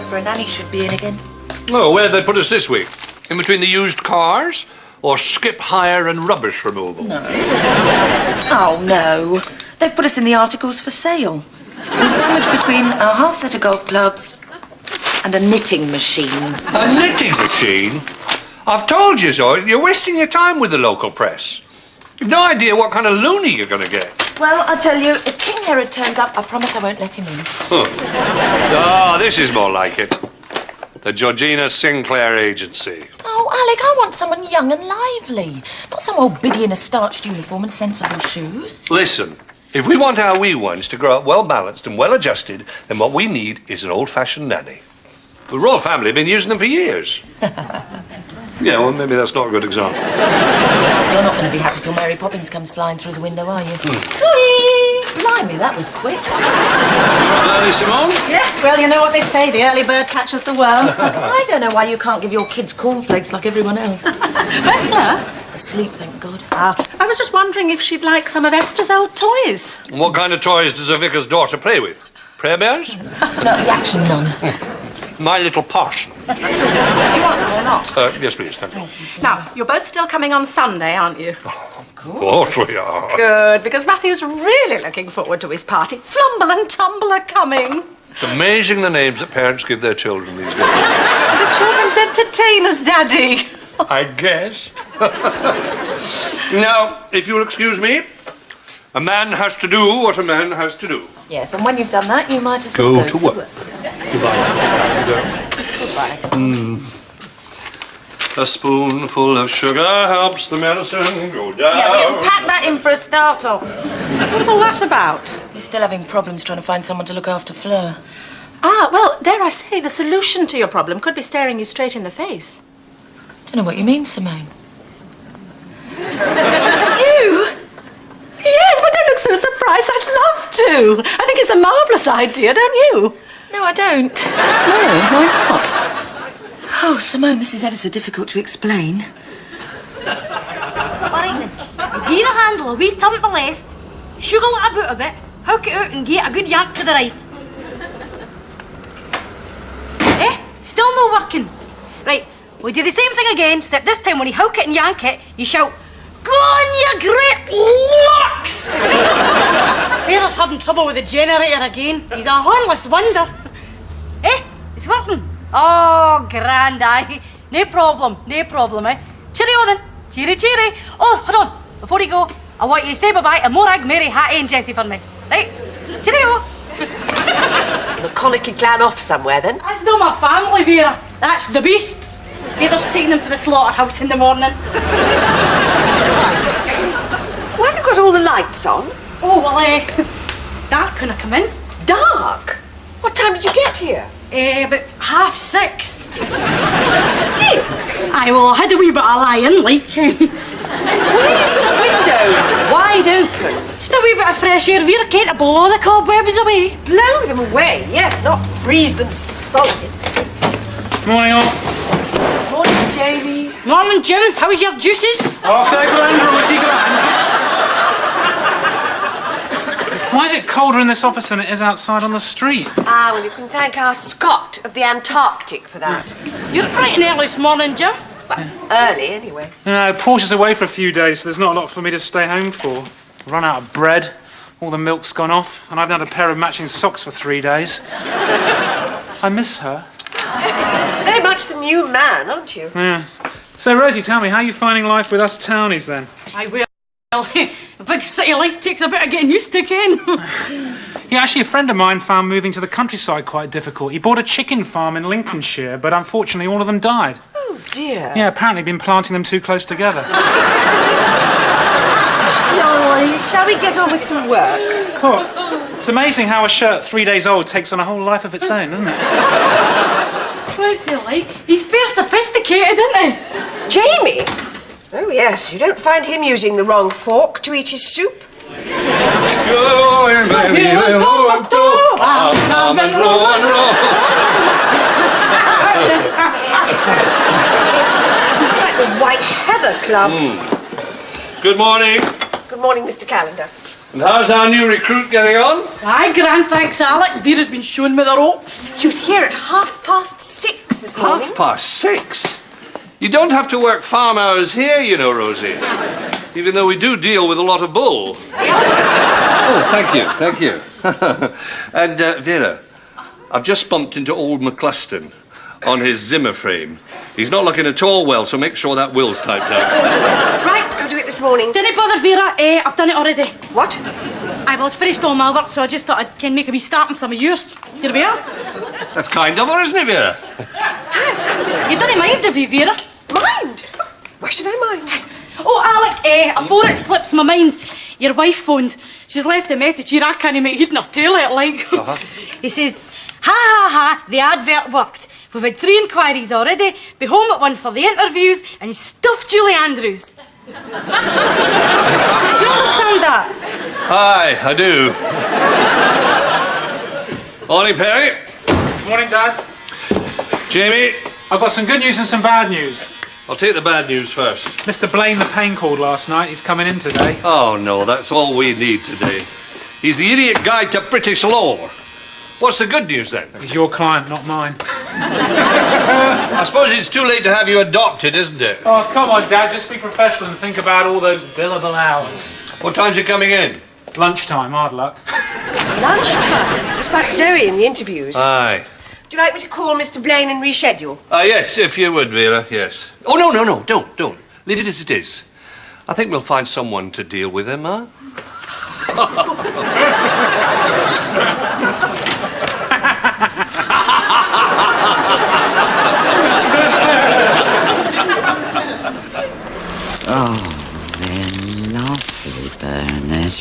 For a nanny should be in again. Oh, where'd they put us this week? In between the used cars or skip hire and rubbish removal? No. Oh, no. They've put us in the articles for sale. We're sandwiched between a half set of golf clubs and a knitting machine. A knitting machine? I've told you so. You're wasting your time with the local press. You've no idea what kind of loony you're going to get. Well, I tell you, if King Herod turns up, I promise I won't let him in. Huh. Ah, this is more like it. The Georgina Sinclair Agency. Oh, Alec, I want someone young and lively. Not some old biddy in a starched uniform and sensible shoes. Listen, if we want our wee ones to grow up well-balanced and well-adjusted, then what we need is an old-fashioned nanny. The royal family have been using them for years. Yeah, well, maybe that's not a good example. You're not going to be happy till Mary Poppins comes flying through the window, are you? Blimey, that was quick. Early, Simone? Yes, well, you know what they say, the early bird catches the worm. I don't know why you can't give your kids cornflakes like everyone else. Where's Fleur? Asleep, thank God. I was just wondering if she'd like some of Esther's old toys. And what kind of toys does a vicar's daughter play with? Prayer bears? No, the action nun. My little parson. You want them or not? Yes, please, thank you. Now, you're both still coming on Sunday, aren't you? Of course we are. Good, because Matthew's really looking forward to his party. Flumble and Tumble are coming. It's amazing the names that parents give their children these days. The children's entertainers, Daddy. I guessed. Now, if you'll excuse me, a man has to do what a man has to do. Yes, and when you've done that, you might as well Go to work. Goodbye. A spoonful of sugar helps the medicine go down. Yeah, well, you pack that in for a start-off. What's all that about? We're still having problems trying to find someone to look after Fleur. Well, dare I say, the solution to your problem could be staring you straight in the face. Don't know what you mean, Simone. You? Yes, but don't look so surprised. I'd love to. I think it's a marvellous idea, don't you? No, I don't. No, why not? Oh, Simone, this is ever so difficult to explain. All right then. You give the handle a wee turn to the left, sugar it about a bit, hook it out and get a good yank to the right. Still no working. Right, we do the same thing again, except this time when you hook it and yank it, you shout, "Go on, you great lux!" Feather's having trouble with the generator again. He's a hornless wonder. It's working. Oh, grand, aye. No problem, eh? Cheerio then. Cheery, cheery. Oh, hold on. Before you go, I want you to say bye-bye to Morag, Mary, Hattie and Jessie for me. Right? Cheerio. The colicky clan off somewhere, then? That's not my family, Vera. That's the beasts. Feather's taking them to the slaughterhouse in the morning. Why have you got all the lights on? Oh, well, it's dark when I come in. Dark? What time did you get here? About 6:30. 6? Aye, well, I had a wee bit of lying, like. Why is the window wide open? Just a wee bit of fresh air, Vera, can't to blow the cobwebs away. Blow them away, yes, not freeze them solid. Morning, all. Morning, Jamie. Morning, Jim. How was your juices? Okay, grand, Rosie, grand. Why is it colder in this office than it is outside on the street? Well, you can thank our Scot of the Antarctic for that. You're bright and early this morning, Jim. Well, early, anyway. Portia's away for a few days, so there's not a lot for me to stay home for. Run out of bread, all the milk's gone off, and I've had a pair of matching socks for 3 days. I miss her. Very much the new man, aren't you? Yeah. So, Rosie, tell me, how are you finding life with us townies, then? I will. A big city life takes a bit of getting used to, Ken. Yeah, actually, a friend of mine found moving to the countryside quite difficult. He bought a chicken farm in Lincolnshire, but unfortunately all of them died. Oh, dear. Yeah, apparently he'd been planting them too close together. Shall we get on with some work? Look, it's amazing how a shirt 3 days old takes on a whole life of its own, isn't it? What's he like? He's fair sophisticated, isn't he? Jamie? Oh, yes. You don't find him using the wrong fork to eat his soup? It's like the White Heather Club. Good morning. Good morning, Mr. Callender. And how's our new recruit getting on? Aye, grand, thanks, Alec. Vera's been showing me the ropes. She was here at 6:30 this morning. 6:30? You don't have to work farm hours here, you know, Rosie. Even though we do deal with a lot of bull. Oh, thank you. And, Vera, I've just bumped into old McCluston on his Zimmer frame. He's not looking at all well, so make sure that will's typed out. Right, I'll do it this morning. Didn't bother, Vera. I've done it already. What? I've finished all my work, so I just thought I'd make a wee start on some of yours. Here we are. That's kind of her, isn't it, Vera? Yes. You didn't mind, have you, Vera? Mind? Why should I mind? Oh, Alec, before it slips my mind, your wife phoned. She's left a message here. I can't make head nor tail it, like. He says, ha, the advert worked. We've had 3 inquiries already. Be home at 1 for the interviews and stuffed Julie Andrews. You understand that? Aye, I do. Morning, Perry. Morning, Dad. Jamie, I've got some good news and some bad news. I'll take the bad news first. Mr. Blaine the Pain called last night. He's coming in today. Oh, no, that's all we need today. He's the idiot guide to British law. What's the good news, then? He's your client, not mine. I suppose it's too late to have you adopted, isn't it? Oh, come on, Dad. Just be professional and think about all those billable hours. What time's he coming in? Lunchtime, hard luck. Lunchtime? What about Zoe in the interviews? Aye. Do you like me to call Mr. Blaine and reschedule? Yes, if you would, Vera, yes. Oh, no, don't. Leave it as it is. I think we'll find someone to deal with him, huh? Oh, they're lovely, Bernard.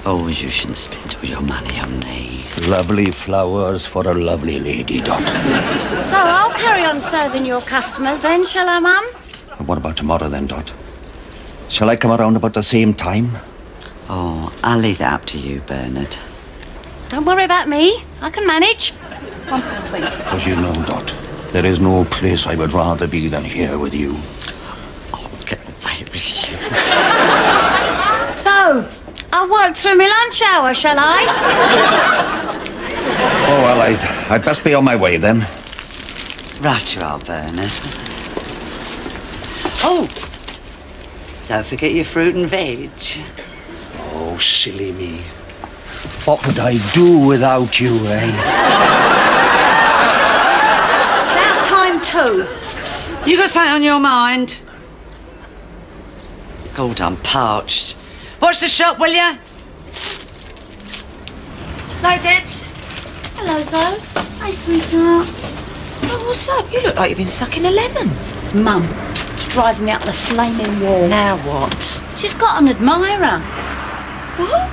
Oh, you shouldn't spend all your money on me. Lovely flowers for a lovely lady, Dot. So I'll carry on serving your customers then, shall I, Mum? And what about tomorrow then, Dot? Shall I come around about the same time? Oh, I'll leave that up to you, Bernard. Don't worry about me. I can manage. £1.20. Because you know, Dot, there is no place I would rather be than here with you. Oh, get away with you. So, I'll work through my lunch hour, shall I? Oh, well, I'd best be on my way then. Right you are, Bernard. Oh, don't forget your fruit and veg. Oh, silly me. What would I do without you, eh? About time too. You got something on your mind? God, I'm parched. Watch the shop, will ya? No, Debs. Hello, Zoe. Hi, sweetheart. Oh, what's up? You look like you've been sucking a lemon. It's Mum. She's driving me up the flaming wall. Now what? She's got an admirer. What?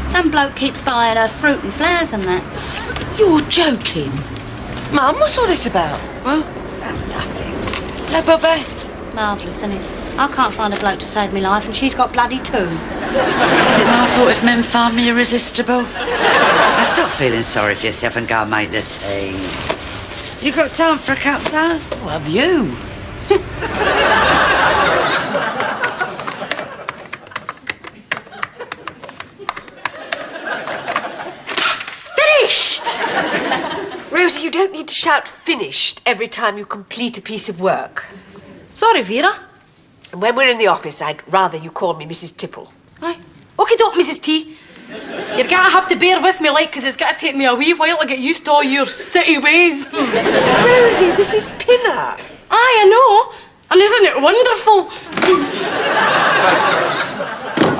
Some bloke keeps buying her fruit and flowers and that. You're joking. Mum, what's all this about? Well, Nothing. No, Bobby? Marvellous, isn't it? I can't find a bloke to save me life, and she's got bloody 2. is it my fault if men find me irresistible? Now stop feeling sorry for yourself and go and make the tea. You got time for a cup, though? Oh, have you? Finished! Rosie, you don't need to shout finished every time you complete a piece of work. Sorry, Vera. And when we're in the office, I'd rather you call me Mrs. Tipple. Aye. Okay, doke, Mrs. T. You're gonna have to bear with me, like, 'cause it's gonna take me a wee while to get used to all your city ways. Rosie, this is Pinner. Aye, I know. And isn't it wonderful?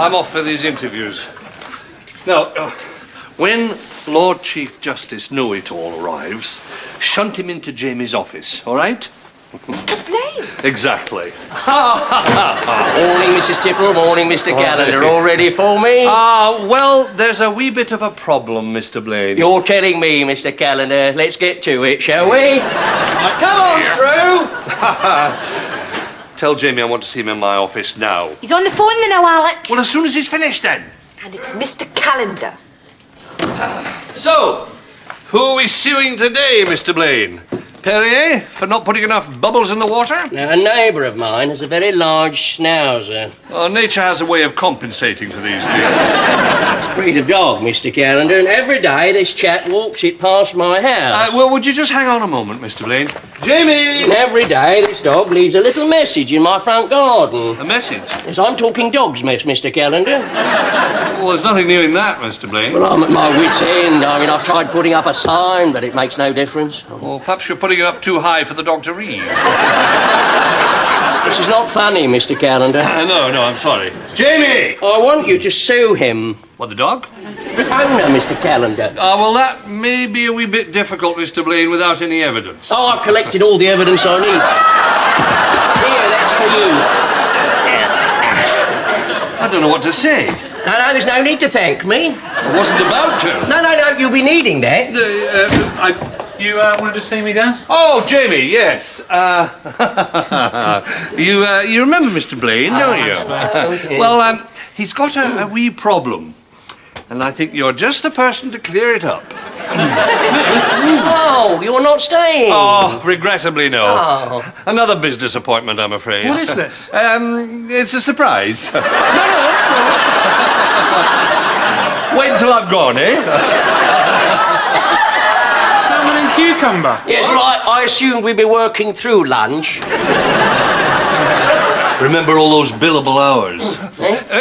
I'm off for these interviews. Now, when Lord Chief Justice Know-It-All arrives, shunt him into Jamie's office, all right? Mr. Blaine. Exactly. Morning, Mrs. Tipple. Morning, Mr. Callender. All ready for me? Well, there's a wee bit of a problem, Mr. Blaine. You're telling me, Mr. Callender. Let's get to it, shall we? Right, come on through. Tell Jamie I want to see him in my office now. He's on the phone now, Alec. Well, as soon as he's finished, then. And it's Mr. Callender. So, who are we suing today, Mr. Blaine? Perrier, for not putting enough bubbles in the water? Now, a neighbour of mine has a very large schnauzer. Well, nature has a way of compensating for these things. Breed of dog, Mr. Callender, and every day this chap walks it past my house. Well, would you just hang on a moment, Mr. Blaine? Jamie! And every day this dog leaves a little message in my front garden. A message? Yes, I'm talking dogs, Mr. Callender. Well, there's nothing new in that, Mr. Blaine. Well, I'm at my wit's end. I mean, I've tried putting up a sign, but it makes no difference. Well, perhaps you're putting it up too high for the dog to read. This is not funny, Mr. Callender. No, I'm sorry. Jamie! I want you to sue him. What, the dog? The owner, Mr. Callender. Well, that may be a wee bit difficult, Mr. Blaine, without any evidence. Oh, I've collected all the evidence I need. Here, that's for you. I don't know what to say. No, there's no need to thank me. I wasn't about to. No, you'll be needing that. You wanted to see me, Dad? Oh, Jamie, yes. You remember Mr. Blaine, don't you? Well, he's got a wee problem. And I think you're just the person to clear it up. Oh, you're not staying? Oh, regrettably, no. Oh. Another business appointment, I'm afraid. What is this? It's a surprise. No. Wait until I've gone, eh? Salmon and cucumber. Yes, right. I assumed we'd be working through lunch. Remember all those billable hours?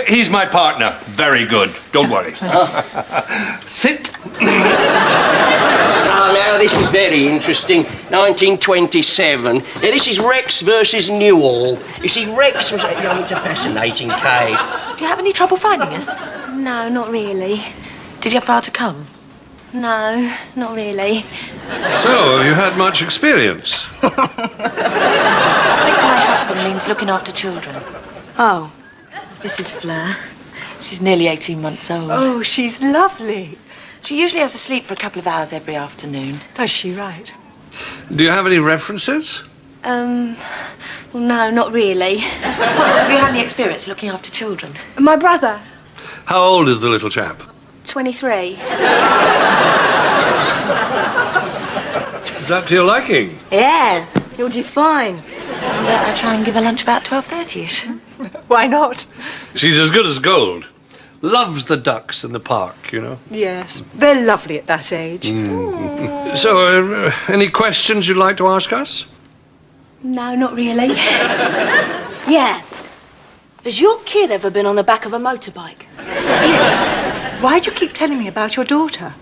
He's my partner. Very good. Don't worry. Sit. Oh, now, this is very interesting. 1927. Now, this is Rex versus Newall. You see, Rex was... it's a fascinating case. Do you have any trouble finding us? No, not really. Did you have far to come? No, not really. So, have you had much experience? I think my husband means looking after children. Oh. This is Fleur. She's nearly 18 months old. Oh, she's lovely. She usually has to sleep for a couple of hours every afternoon. Does she, right? Do you have any references? Well, no, not really. Well, have you had any experience looking after children? My brother, How old is the little chap? 23. Is that to your liking? Yeah, you'll do fine. I'll try and give her lunch about 12:30ish. Why not? She's as good as gold. Loves the ducks in the park, you know. Yes, they're lovely at that age. So, any questions you'd like to ask us? No, not really. Yeah. Has your kid ever been on the back of a motorbike? Yes. Why do you keep telling me about your daughter?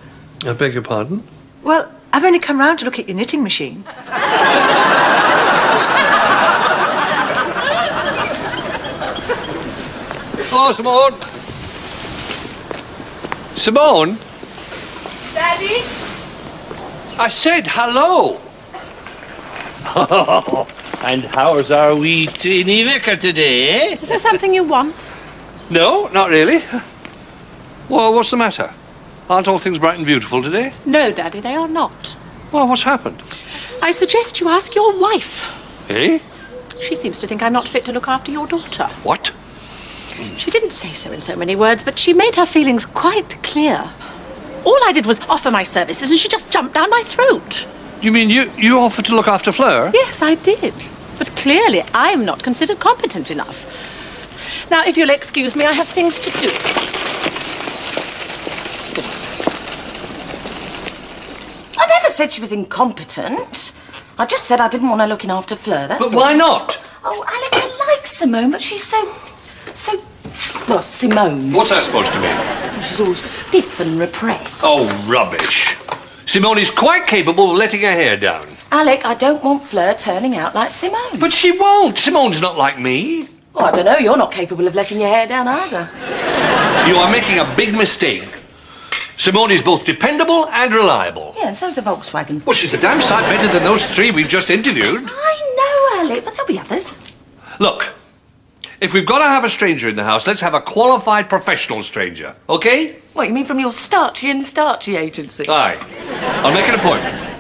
I beg your pardon? Well, I've only come round to look at your knitting machine. Hello, Simone. Simone? Daddy? I said hello. And how's our wee teeny vicar today, eh? Is there something you want? No, not really. Well, what's the matter? Aren't all things bright and beautiful today? No, Daddy, they are not. Well, what's happened? I suggest you ask your wife. Eh? She seems to think I'm not fit to look after your daughter. What? She didn't say so in so many words, but she made her feelings quite clear. All I did was offer my services and she just jumped down my throat. You mean you offered to look after Fleur? Yes, I did. But clearly I'm not considered competent enough. Now, if you'll excuse me, I have things to do. I never said she was incompetent. I just said I didn't want her looking after Fleur, that's But all. why not? Oh, Alec, I like Simone, but she's so... Well, Simone. What's that supposed to mean? She's all stiff and repressed. Oh, rubbish. Simone is quite capable of letting her hair down. Alec, I don't want Fleur turning out like Simone. But she won't. Simone's not like me. Oh, I don't know, you're not capable of letting your hair down either. You are making a big mistake. Simone is both dependable and reliable. Yeah, and so's a Volkswagen. Well, she's a damn sight better than those three we've just interviewed. I know, Lily, but there'll be others. Look, if we've got to have a stranger in the house, let's have a qualified professional stranger, OK? What, you mean from your starchy and starchy agency? Aye. I'll make an appointment.